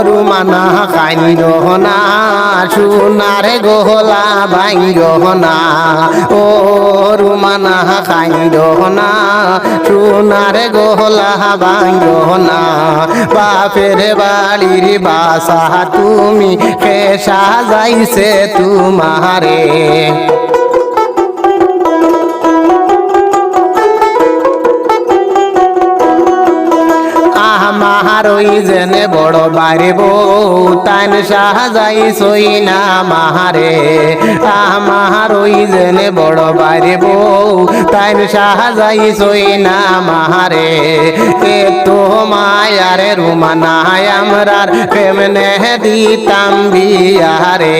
Rumana kind না সোনার গহলা ভাঙ্গ না ও রুমানা কাইন্দ না সোনার গহলা ভাঙ্গ না বাপের বাড়ির বাসা তুমি কে সাজাইছে তোমারে আমার ওই জেনে বড় বাড়ি বউ তান সাজাইছই না মাহারে আমার ওই জেনে বড় বাড়ি বউ তান সাজাইছই না মাহারে এ তো মায়ারে রুমানায় আমরার কেমনে দিতাম বিয়ারে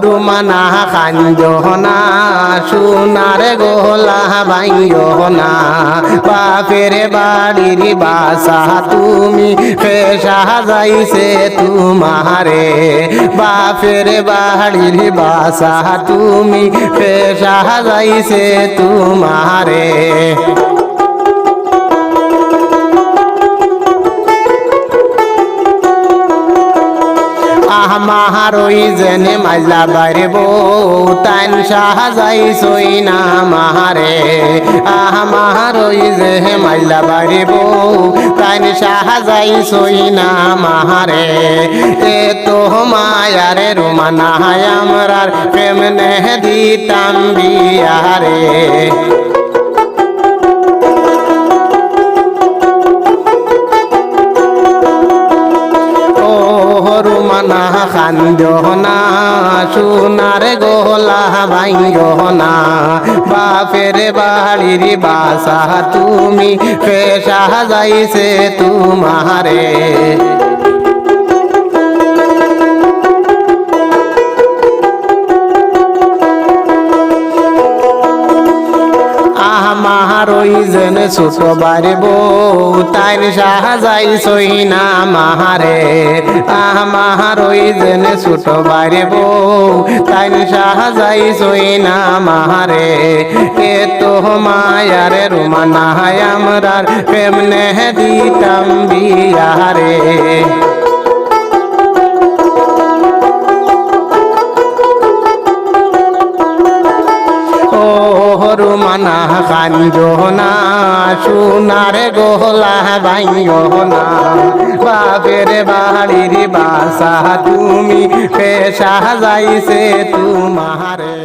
রুমানা কান্দ না সোনার গহলা ভাঙ্গ না বাপের বাড়ির বাসা তুমি কে সাজাইছে তোমারে বাপের বাড়ির বাসা তুমি কে সাজাইছে তোমারে আমার ওই জেনে মাইলা বাইরে বউ তান সাজাইছই না মাহারে আমার ওই যে মাইলা বাইরে বউ তান সাজাইছই না মাহারে এ তো মায়ারে রুমানায় আমরার কেমনে দিতাম বিয়ারে রুমানা কান্দ না সোনার গহলা ভাঙ্গ না বাপের বাড়ির বাসা তুমি কে সাজাইছে তোমারে আমার ওই জেনে ছোট বাড়ি বউ তাই সাজাইছই না মাহারে আমার ওই জেনে ছোট বাড়ি বউ তাই সাজাইছই না মাহারে এ তো মায়ারে রুমানায় আমরার কেমনে দিতাম বিয়ারে রুমানা কান্দ না সোনার গহলা ভাঙ্গ না বাপের বাড়ির বাসা তুমি কে সাজাইছে তোমারে।